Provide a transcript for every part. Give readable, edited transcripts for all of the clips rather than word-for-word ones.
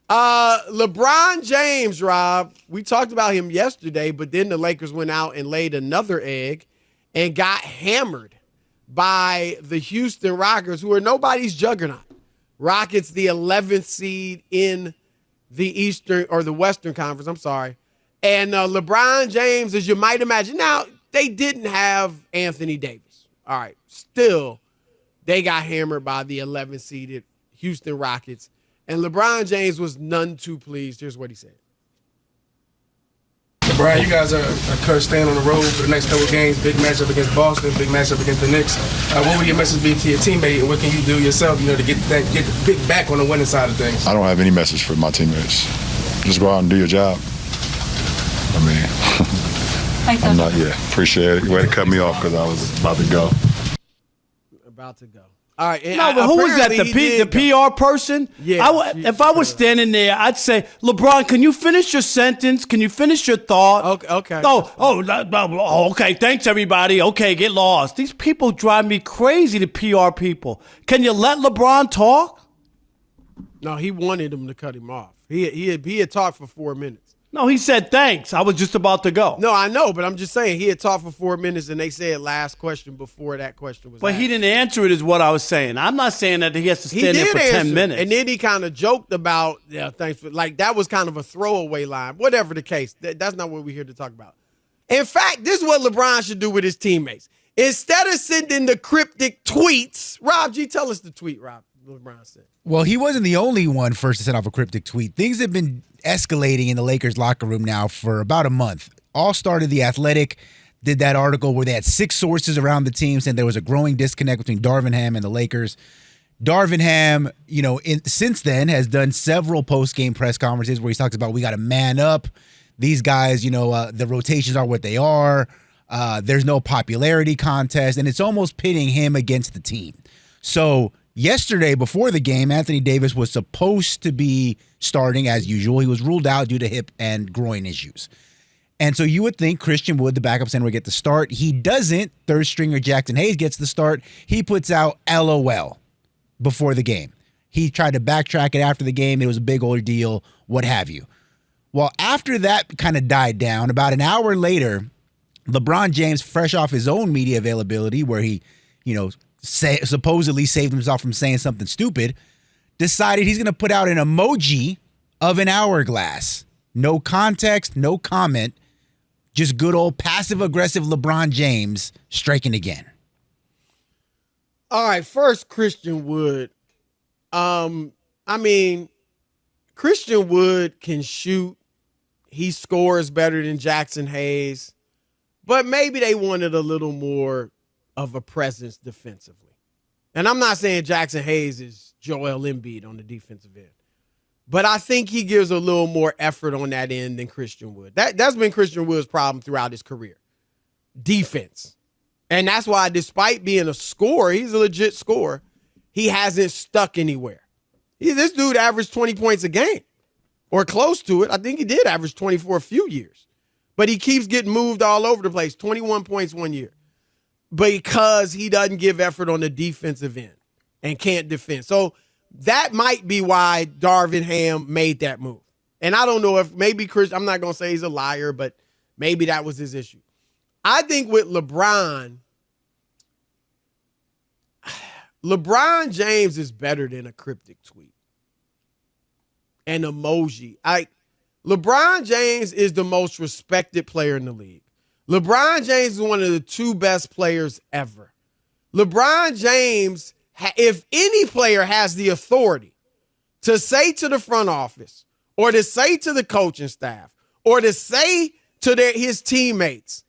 LeBron James, Rob, we talked about him yesterday, but then the Lakers went out and laid another egg and got hammered by the Houston Rockets, who are nobody's juggernaut. Rockets, the 11th seed in the Eastern or the Western Conference, I'm sorry. And LeBron James, as you might imagine, now they didn't have Anthony Davis. All right, still, they got hammered by the 11th seeded Houston Rockets. And LeBron James was none too pleased. Here's what he said. LeBron, you guys are staying on the road for the next couple of games. Big matchup against Boston, big matchup against the Knicks. What would your message be to your teammate, and what can you do yourself, to get back on the winning side of things? I don't have any message for my teammates. Just go out and do your job. I mean, I'm not yet. Appreciate it. You had to cut me off because I was about to go. About to go. All right. No, but who was that? The PR person? Yeah. If I was standing there, I'd say, LeBron, can you finish your sentence? Can you finish your thought? Okay. Okay. Thanks, everybody. Okay, get lost. These people drive me crazy, the PR people. Can you let LeBron talk? No, he wanted him to cut him off. He had talked for 4 minutes. No, he said thanks. I was just about to go. No, I know, but I'm just saying he had talked for 4 minutes, and they said last question before that question was But asked. he didn't answer it is what I was saying. I'm not saying that he has to stand there for 10 minutes. And then he kind of joked about, thanks for, like, that was kind of a throwaway line. Whatever the case, that's not what we're here to talk about. In fact, this is what LeBron should do with his teammates. Instead of sending the cryptic tweets, Rob G, tell us the tweet, Rob, LeBron said. Well, he wasn't the only one first to send off a cryptic tweet. Things have been escalating in the Lakers locker room now for about a month. All started The Athletic, did that article where they had 6 sources around the team saying there was a growing disconnect between Darvin Ham and the Lakers. Darvin Ham, since then has done several post-game press conferences where he talks about we got to man up. These guys, the rotations are what they are. There's no popularity contest, and it's almost pitting him against the team. So yesterday, before the game, Anthony Davis was supposed to be starting as usual. He was ruled out due to hip and groin issues. And so you would think Christian Wood, the backup center, would get the start. He doesn't. Third stringer Jackson Hayes gets the start. He puts out LOL before the game. He tried to backtrack it after the game. It was a big ordeal, what have you. Well, after that kind of died down, about an hour later, LeBron James, fresh off his own media availability where he, supposedly saved himself from saying something stupid, decided he's going to put out an emoji of an hourglass. No context, no comment, just good old passive-aggressive LeBron James striking again. All right, first, Christian Wood. Christian Wood can shoot. He scores better than Jackson Hayes. But maybe they wanted a little more of a presence defensively. And I'm not saying Jackson Hayes is Joel Embiid on the defensive end. But I think he gives a little more effort on that end than Christian Wood. That's been Christian Wood's problem throughout his career. Defense. And that's why, despite being a scorer, he's a legit scorer, he hasn't stuck anywhere. This dude averaged 20 points a game or close to it. I think he did average 20 for a few years. But he keeps getting moved all over the place. 21 points one year. Because he doesn't give effort on the defensive end and can't defend. So that might be why Darvin Ham made that move. And I don't know if maybe Chris, I'm not going to say he's a liar, but maybe that was his issue. I think with LeBron James is better than a cryptic tweet. An emoji. LeBron James is the most respected player in the league. LeBron James is one of the 2 best players ever. LeBron James, if any player has the authority to say to the front office or to say to the coaching staff or to say to his teammates,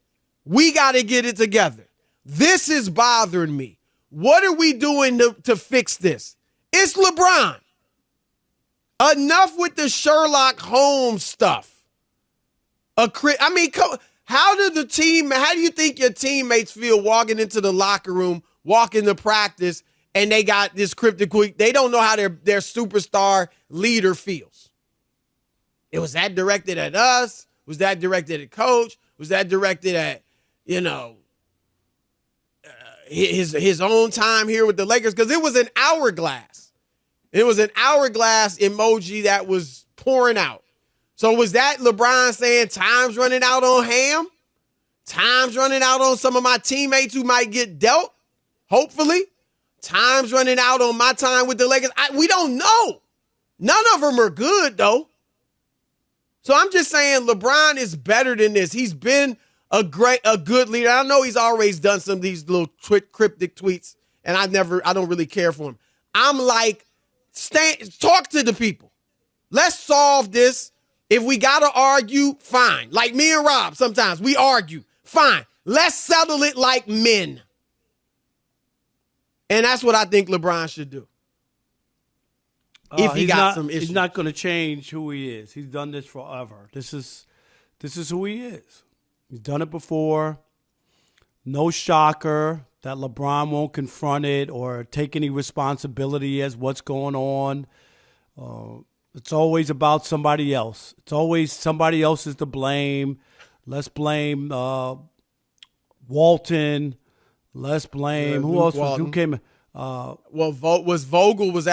we got to get it together. This is bothering me. What are we doing to fix this? It's LeBron. Enough with the Sherlock Holmes stuff. How do you think your teammates feel walking into the locker room, walking to practice, and they got this cryptic tweet? They don't know how their superstar leader feels. Was that directed at us? Was that directed at coach? Was that directed at, his own time here with the Lakers? Because it was an hourglass. It was an hourglass emoji that was pouring out. So was that LeBron saying time's running out on Ham? Time's running out on some of my teammates who might get dealt? Hopefully. Time's running out on my time with the Lakers. We don't know. None of them are good, though. So I'm just saying LeBron is better than this. He's been a good leader. I know he's always done some of these little cryptic tweets, and I don't really care for him. I'm like, talk to the people. Let's solve this. If we got to argue, fine. Like me and Rob, sometimes we argue. Fine. Let's settle it like men. And that's what I think LeBron should do. If he got some issues. He's not going to change who he is. He's done this forever. This is who he is. He's done it before. No shocker that LeBron won't confront it or take any responsibility as what's going on. It's always about somebody else. It's always somebody else is to blame. Let's blame Walton. Let's blame who else? Who came? Was Vogel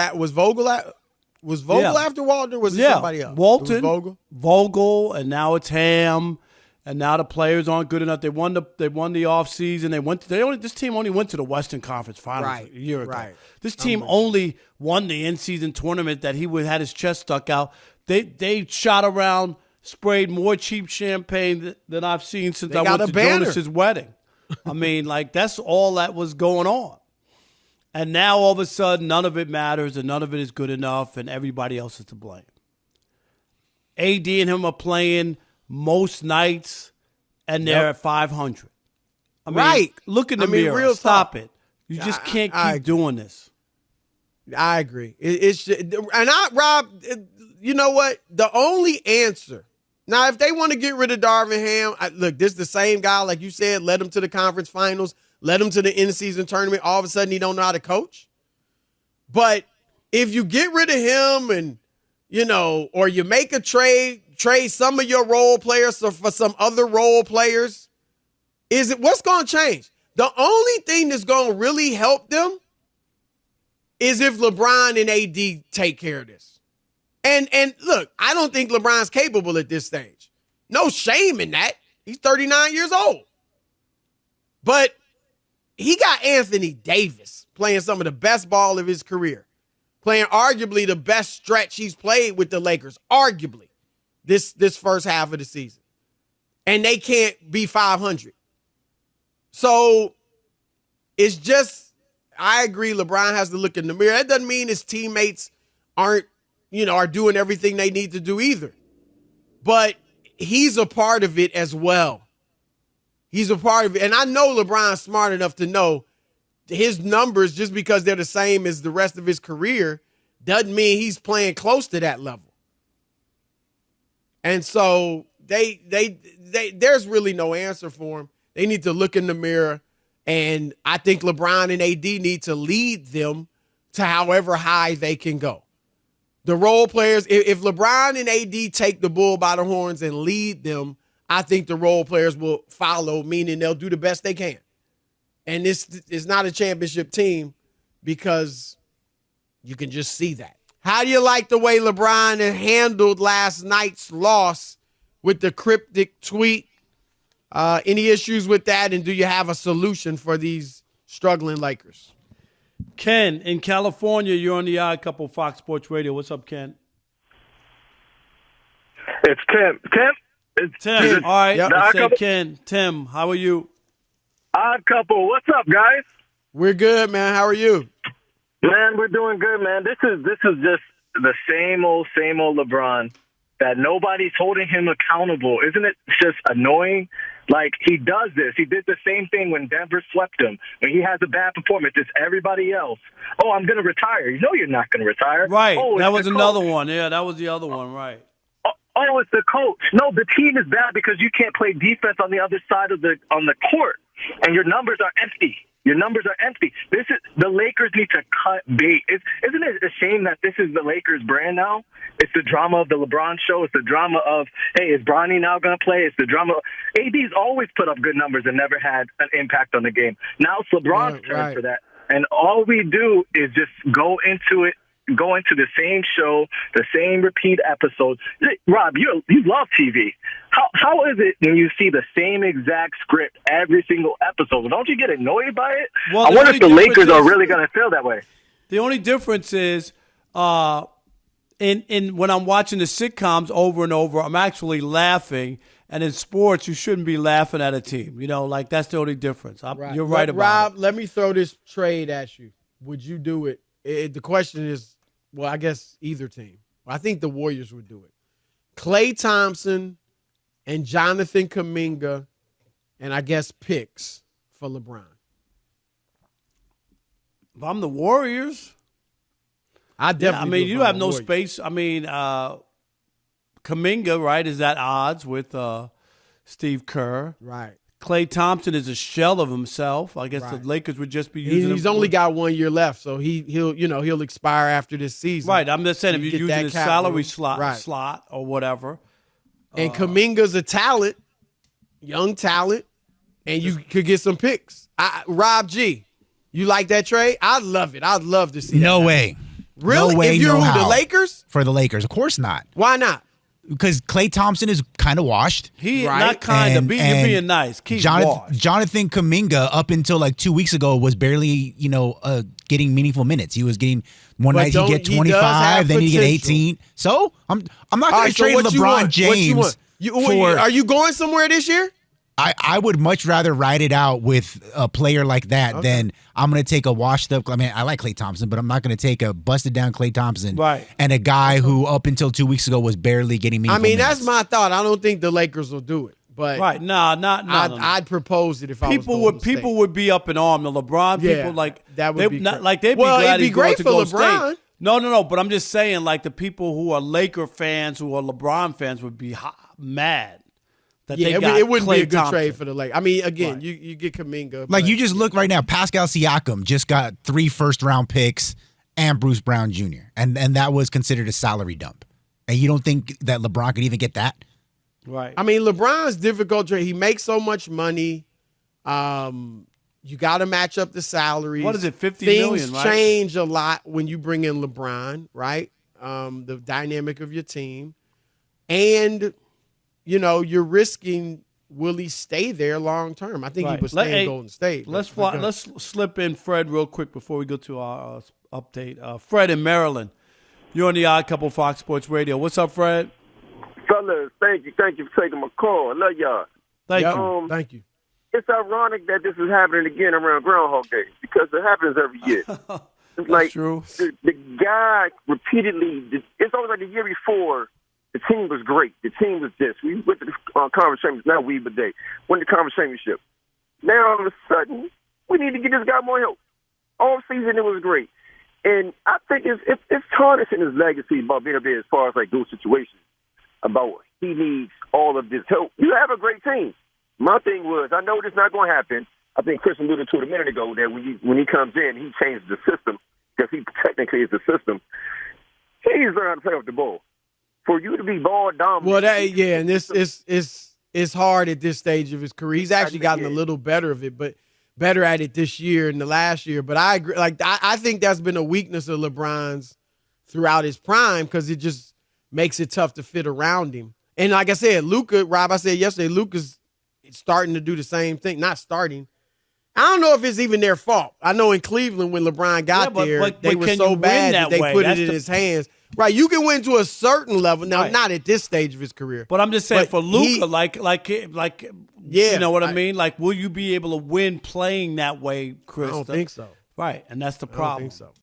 after Walton, or was it somebody else? Walton, Vogel, and now it's Ham, and now the players aren't good enough. They won the offseason. This team only went to the Western Conference Finals a year ago. Right. This team only won the in-season tournament that he had his chest stuck out. They shot around, sprayed more cheap champagne than I've seen since I went to Jonas's wedding. I mean, like, that's all that was going on. And now all of a sudden, none of it matters and none of it is good enough and everybody else is to blame. AD and him are playing most nights and they're at 500. I mean, look in the mirror. Real Stop it. You just can't keep doing this. I agree. Rob, you know what? The only answer. Now, if they want to get rid of Darvin Ham, look, this is the same guy, like you said, led him to the conference finals, led him to the in-season tournament. All of a sudden, he don't know how to coach. But if you get rid of him and, or you make a trade some of your role players for some other role players, what's going to change? The only thing that's going to really help them is if LeBron and AD take care of this. And look, I don't think LeBron's capable at this stage. No shame in that. He's 39 years old. But he got Anthony Davis playing some of the best ball of his career, playing arguably the best stretch he's played with the Lakers, arguably, this first half of the season. And they can't be 500. So it's just, I agree, LeBron has to look in the mirror. That doesn't mean his teammates are doing everything they need to do either. But he's a part of it as well. He's a part of it. And I know LeBron's smart enough to know his numbers, just because they're the same as the rest of his career, doesn't mean he's playing close to that level. And so there's really no answer for him. They need to look in the mirror. And I think LeBron and AD need to lead them to however high they can go. The role players, if LeBron and AD take the bull by the horns and lead them, I think the role players will follow, meaning they'll do the best they can. And this is not a championship team because you can just see that. How do you like the way LeBron handled last night's loss with the cryptic tweet? Any issues with that? And do you have a solution for these struggling Lakers? Ken, in California, you're on the Odd Couple Fox Sports Radio. What's up, Ken? It's Tim. Tim. All right. Yep. Let's say Ken. Tim, how are you? Odd Couple. What's up, guys? We're good, man. How are you? Man, we're doing good, man. This is just the same old LeBron that nobody's holding him accountable. Isn't it just annoying? Like, he does this. He did the same thing when Denver swept him. When he has a bad performance, it's everybody else. Oh, I'm going to retire. You know you're not going to retire. Right. Oh, that was another one. Yeah, that was the other one. Right. Oh, it's the coach. No, the team is bad because you can't play defense on the other side of the court, and your numbers are empty. Your numbers are empty. The Lakers need to cut bait. Isn't it a shame that this is the Lakers brand now? It's the drama of the LeBron show. It's the drama of, hey, is Bronny now going to play? It's the drama. AD's always put up good numbers and never had an impact on the game. Now it's LeBron's turn for that. And all we do is just go into it going to the same show, the same repeat episodes. Rob, you love TV. How is it when you see the same exact script every single episode? Don't you get annoyed by it? Well, I wonder if the Lakers are really going to feel that way. The only difference is in when I'm watching the sitcoms over and over, I'm actually laughing. And in sports, you shouldn't be laughing at a team. Like that's the only difference. You're right about Rob, it. let me throw this trade at you. Would you do it? The question is, well, I guess either team. I think the Warriors would do it. Klay Thompson and Jonathan Kuminga, and I guess picks for LeBron. If I'm the Warriors, I definitely. you have no space. Kuminga, right, is at odds with Steve Kerr. Right. Klay Thompson is a shell of himself. I guess the Lakers would just be using him. He's only got 1 year left, so he'll expire after this season. Right. I'm just saying if you're using his salary slot or whatever. And Kuminga's a talent, young talent, and you could get some picks. Rob G, you like that trade? I love it. I'd love to see No that. way. Really? No way, if you're no how. The Lakers? For the Lakers. Of course not. Why not? Because Klay Thompson is kind of washed. Not kind of. You're being nice. Keep Jonathan Kuminga, up until like 2 weeks ago, was barely, getting meaningful minutes. He was getting one night he'd get 25, then he'd get 18. So I'm not going to trade LeBron James. Are you going somewhere this year? I would much rather ride it out with a player like that than I'm going to take a washed up. I mean, I like Klay Thompson, but I'm not going to take a busted down Klay Thompson and a guy who up until 2 weeks ago was barely getting me. That's my thought. I don't think the Lakers will do it, but I'd propose it if I was going to people would be up in arms. The LeBron people that would be they'd be glad it'd be great for LeBron. State. No, but I'm just saying, like the people who are Laker fans, who are LeBron fans, would be mad. It wouldn't Klay be a good Thompson. trade for the Lakers. I mean, again, you get Kuminga. Like you just look right now, Pascal Siakam just got 3 first-round picks and Bruce Brown Jr. And that was considered a salary dump. And you don't think that LeBron could even get that? Right. I mean, LeBron's difficult. He makes so much money. You got to match up the salaries. What is it, $50 million? million, right? Things change a lot when you bring in LeBron, right? The dynamic of your team. And you're risking, will he stay there long term? I think he would stay in Golden State. Let's slip in Fred real quick before we go to our update. Fred in Maryland. You're on the Odd Couple Fox Sports Radio. What's up, Fred? Fellas, thank you for taking my call. I love y'all. Thank you. It's ironic that this is happening again around Groundhog Day because it happens every year. It's like true. The guy repeatedly. It's always like the year before. The team was great. The team was this. We went to the conference championship. Now we day won the conference championship. Now all of a sudden we need to get this guy more help. All season it was great, and I think it's tarnishing his legacy about being a bit as far as like those situations. About he needs all of this help. You have a great team. My thing was, I know this is not going to happen. I think Chris alluded to it a minute ago that when he comes in, he changes the system because he technically is the system. He needs to learn how to play with the ball. For you to be ball dominant. Well, and this is hard at this stage of his career. He's actually gotten a little better of it, but better at it this year and the last year. But I agree. Like I think that's been a weakness of LeBron's throughout his prime because it just makes it tough to fit around him. And like I said, Luka, Rob, I said yesterday, Luka's starting to do the same thing. Not starting. I don't know if it's even their fault. I know in Cleveland when LeBron got there, they were so bad that they put it in his hands. Right, you can win to a certain level. Now, not at this stage of his career. But I'm just saying, for Luka, you know what I mean? Like, will you be able to win playing that way, Chris? I don't think so. Right, and that's the problem. I don't think so.